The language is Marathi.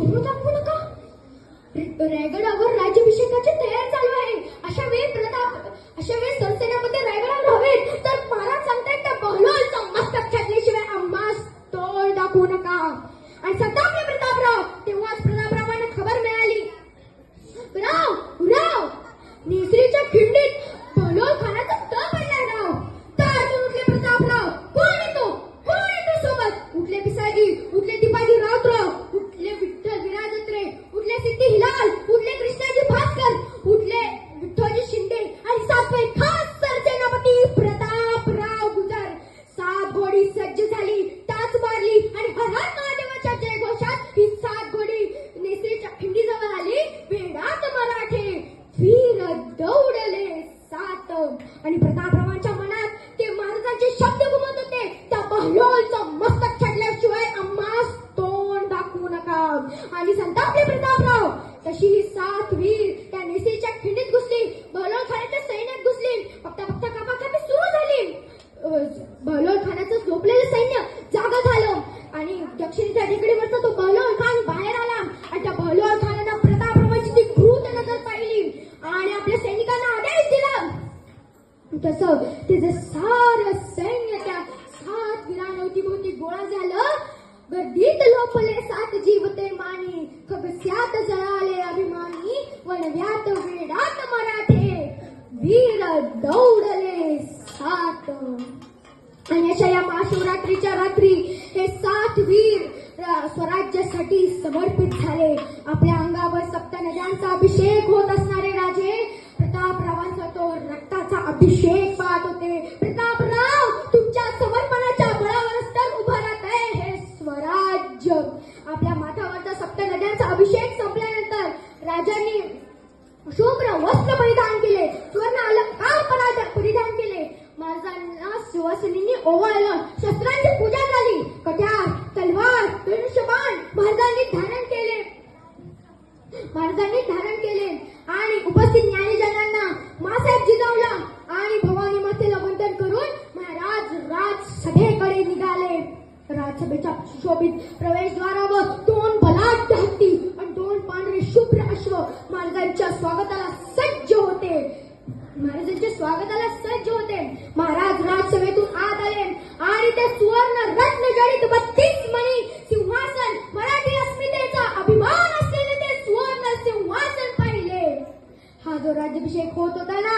तोडू दाखवू नका. रायगडावर राज्याभिषेकाची तयारी चालू आहे. अशा वेळी सरसेनापती रायगडावर हवेत तर महाराज सांगतायत त्या बहलोलचं मस्तक छाटल्याशिवाय आम्हास तोड दाखवू नका. आणि संतापले प्रतापराव. तेव्हाच प्रतापरावांना खबर मिळाली. राव नेसरीच्या खिंडीत बहलोल खानाचा तळ पडलाय राव. तारतून उठले प्रतापराव. कोण येतो सोबत? उठले पिसाजी, उठले दीपाजी राऊतराव, उठले विठ्ठल विराजत्रे, उठले सिद्धी हिलाल, उठले कृष्णाजी भास्कर, उठले विठ्ठलजी शिंदे आणि सातवे खास सरसेनापती प्रतापराव गुजर. 7 घोडी सज्ज झाली, टाच मारली आणि हर हर महादेवाच्या जयघोषात ही 7 घोडी नेसरीच्या खिंडीजवळ आली. वेडात मराठे वीर दौडले 7. आणि प्रतापरावांच्या मनात ते महाराजांचे शब्द घुमत होते. त्या बहलोलचं मस्तक छाटल्याशिवाय आम्हास तोंड दाखवू नका. आणि संतापले प्रतापराव. तशी ही 7 वीर त्या नेसरीच्या खिंडीत घुसली. बहलोल खानाच्या सैन्यात घुसली. बघता कापाकापी सुरू झाली. बहलोल खानाचं झोपलेलं सैन्य जागा झालं आणि दक्षिणेच्या टेकडीवरचा तो बहलोल खान बाहेर आला. आणि त्या बहलोल खानानं प्रतापरावांची ती क्रूर नजर पाहिली आणि आपल्या सैनिकांना आदेश दिला. तसं त्याचं सारं सैन्य त्या 7 वीरांभोवती गोळा झालं. गर्दीत लोपले 7 जीवते मानी, खगस्यात जळाले अभिमानी, वणव्यात वेडात मराठे वीर दौडले 7. आणि अशा या महाशिवरात्रीच्या रात्री हे 7 वीर स्वराज्यासाठी समर्पित झाले. आपल्या अंगावर 7 नद्यांचा अभिषेक होत असणारे राजे प्रतापरावांचा तो रक्ताचा अभिषेक पाहत होते. प्रतापराव, तुमच्या समर्पणाच्या बळावरच तर उभं राहत आहे हे स्वराज्य. आपल्या माथ्यावरचा 7 नद्यांचा अभिषेक संपल्यानंतर राजांनी शुभ्र वस्त्र परिधान केले, सुवर्ण अलंकार परिधान केले. महाराजांना सुवासिनींनी ओवाळलं. शस्त्रांची पूजा झाली. कट्यार, तलवार, धनुष्यबाण महाराजांनी धारण केले आणि उपस्थित ज्ञानीजनांना मासाहेब जिजाऊला आणि भवानी मातेला वंदन करून महाराज राजसभेकडे निघाले. राजसभेच्या सुशोभित प्रवेशद्वारावर 2 बलाढ्य हत्ती आणि 2 पांढरे शुभ्र अश्व महाराजांच्या स्वागताला सज्ज होते. महाराज राजसभेतून आत आले आणि ते सुवर्ण रत्न जडित 32 मणी सिंहासन, मराठी अस्मितेचा अभिमान असलेले ते सुवर्ण सिंहासन पाहिले. हा जो राज्याभिषेक होत होता ना,